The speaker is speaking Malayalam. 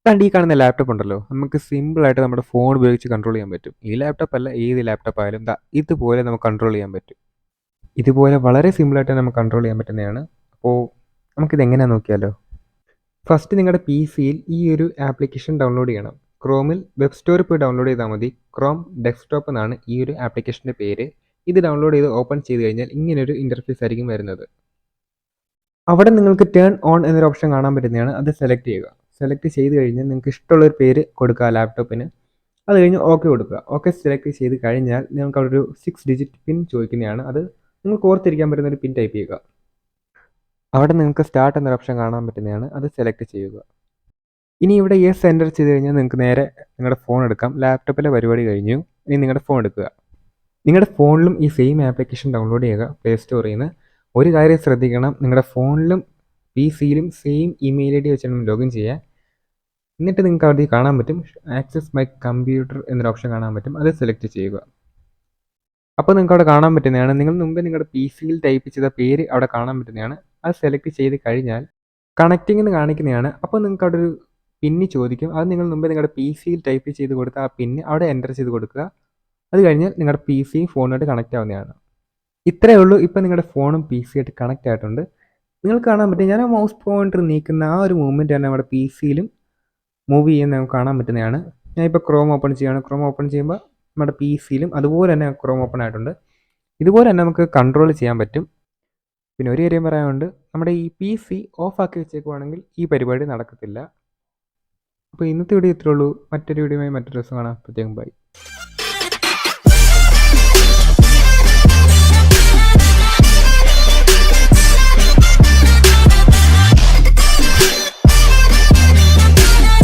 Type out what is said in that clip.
കണ്ട് ഈ കാണുന്ന ലാപ്ടോപ്പ് ഉണ്ടല്ലോ, നമുക്ക് സിമ്പിളായിട്ട് നമ്മുടെ ഫോൺ ഉപയോഗിച്ച് കൺട്രോൾ ചെയ്യാൻ പറ്റും. ഈ ലാപ്ടോപ്പ് അല്ല, ഏത് ലാപ്ടോപ്പ് ആയാലും ദാ ഇതുപോലെ നമുക്ക് കൺട്രോൾ ചെയ്യാൻ പറ്റും. ഇതുപോലെ വളരെ സിമ്പിളായിട്ട് നമുക്ക് കൺട്രോൾ ചെയ്യാൻ പറ്റുന്നതാണ്. അപ്പോൾ നമുക്കിത് എങ്ങനെയാണെന്ന് നോക്കിയാലോ. ഫസ്റ്റ് നിങ്ങളുടെ പി സിയിൽ ഈ ഒരു ആപ്ലിക്കേഷൻ ഡൗൺലോഡ് ചെയ്യണം. ക്രോമിൽ വെബ് സ്റ്റോറിൽ പോയി ഡൗൺലോഡ് ചെയ്താൽ മതി. ക്രോം ഡെസ്ക്ടോപ്പ് എന്നാണ് ഈ ഒരു ആപ്ലിക്കേഷൻ്റെ പേര്. ഇത് ഡൗൺലോഡ് ചെയ്ത് ഓപ്പൺ ചെയ്ത് കഴിഞ്ഞാൽ ഇങ്ങനൊരു ഇൻ്റർഫേസ് ആയിരിക്കും വരുന്നത്. അവിടെ നിങ്ങൾക്ക് ടേൺ ഓൺ എന്നൊരു ഓപ്ഷൻ കാണാൻ പറ്റുന്നതാണ്. അത് സെലക്ട് ചെയ്യുക. സെലക്ട് ചെയ്ത് കഴിഞ്ഞാൽ നിങ്ങൾക്ക് ഇഷ്ടമുള്ളൊരു പേര് കൊടുക്കുക ലാപ്ടോപ്പിന്. അത് കഴിഞ്ഞ് ഓക്കെ കൊടുക്കുക. ഓക്കെ സെലക്ട് ചെയ്ത് കഴിഞ്ഞാൽ നിങ്ങൾക്ക് അവിടെ ഒരു 6 ഡിജിറ്റ് പിൻ ചോദിക്കുന്നതാണ്. അത് നിങ്ങൾക്ക് ഓർത്തിരിക്കാൻ പറ്റുന്ന ഒരു പിൻ ടൈപ്പ് ചെയ്യുക. അവിടെ നിങ്ങൾക്ക് സ്റ്റാർട്ട് എന്നൊരു ഓപ്ഷൻ കാണാൻ പറ്റുന്നതാണ്. അത് സെലക്ട് ചെയ്യുക. ഇനി ഇവിടെ യെസ് എൻ്റർ ചെയ്ത് കഴിഞ്ഞാൽ നിങ്ങൾക്ക് നേരെ നിങ്ങളുടെ ഫോൺ എടുക്കാം. ലാപ്ടോപ്പിലെ പരിപാടി കഴിഞ്ഞു. ഇനി നിങ്ങളുടെ ഫോൺ എടുക്കുക. നിങ്ങളുടെ ഫോണിലും ഈ സെയിം ആപ്ലിക്കേഷൻ ഡൗൺലോഡ് ചെയ്യുക പ്ലേ സ്റ്റോറിൽ നിന്ന്. ഒരു കാര്യം ശ്രദ്ധിക്കണം, നിങ്ങളുടെ ഫോണിലും പി സിയിലും സെയിം ഇമെയിൽ ഐ ഡി വെച്ചാണ് ലോഗിൻ ചെയ്യാൻ. എന്നിട്ട് നിങ്ങൾക്ക് അവിടെ കാണാൻ പറ്റും ആക്സസ് മൈ കമ്പ്യൂട്ടർ എന്നൊരു ഓപ്ഷൻ കാണാൻ പറ്റും. അത് സെലക്ട് ചെയ്യുക. അപ്പോൾ നിങ്ങൾക്ക് അവിടെ കാണാൻ പറ്റുന്നതാണ്, നിങ്ങൾ മുമ്പേ നിങ്ങളുടെ പി സിയിൽ ടൈപ്പ് ചെയ്ത പേര് അവിടെ കാണാൻ പറ്റുന്നതാണ്. അത് സെലക്ട് ചെയ്ത് കഴിഞ്ഞാൽ കണക്റ്റിംഗ് എന്ന് കാണിക്കുന്നതാണ്. അപ്പോൾ നിങ്ങൾക്ക് അവിടെ ഒരു പിന്ന് ചോദിക്കും. അത് നിങ്ങൾ മുമ്പേ നിങ്ങളുടെ പി സിയിൽ ടൈപ്പ് ചെയ്ത് കൊടുത്ത ആ പിന്ന് അവിടെ എൻ്റർ ചെയ്ത് കൊടുക്കുക. അത് കഴിഞ്ഞാൽ നിങ്ങളുടെ പി സിയും ഫോണുമായിട്ട് കണക്റ്റ് ആവുന്നതാണ്. ഇത്രയേ ഉള്ളൂ. ഇപ്പോൾ നിങ്ങളുടെ ഫോണും പി സി ആയിട്ട് കണക്റ്റ് ആയിട്ടുണ്ട്. നിങ്ങൾക്ക് കാണാൻ പറ്റും, ഞാൻ ആ മൗസ് പോയിൻ്റർ നീക്കുന്ന ആ ഒരു മൂവ്മെൻറ്റ് തന്നെ നമ്മുടെ പി സിയിലും മൂവ് ചെയ്യുന്നത് നമുക്ക് കാണാൻ പറ്റുന്നതാണ്. ഞാനിപ്പോൾ ക്രോം ഓപ്പൺ ചെയ്യുകയാണ്. ക്രോം ഓപ്പൺ ചെയ്യുമ്പോൾ നമ്മുടെ പി സിയിലും അതുപോലെ തന്നെ ക്രോം ഓപ്പൺ ആയിട്ടുണ്ട്. ഇതുപോലെ തന്നെ നമുക്ക് കൺട്രോൾ ചെയ്യാൻ പറ്റും. പിന്നെ ഒരു കാര്യം പറയാനുണ്ട്, നമ്മുടെ ഈ പി സി ഓഫാക്കി വെച്ചേക്കുവാണെങ്കിൽ ഈ പരിപാടി നടക്കത്തില്ല. അപ്പോൾ ഇന്നത്തെ വീഡിയോ ഇത്രേ ഉള്ളൂ. മറ്റൊരു വീഡിയോയുമായി മറ്റൊരു ദിവസം കാണാം. പ്രത്യേകം ബൈ.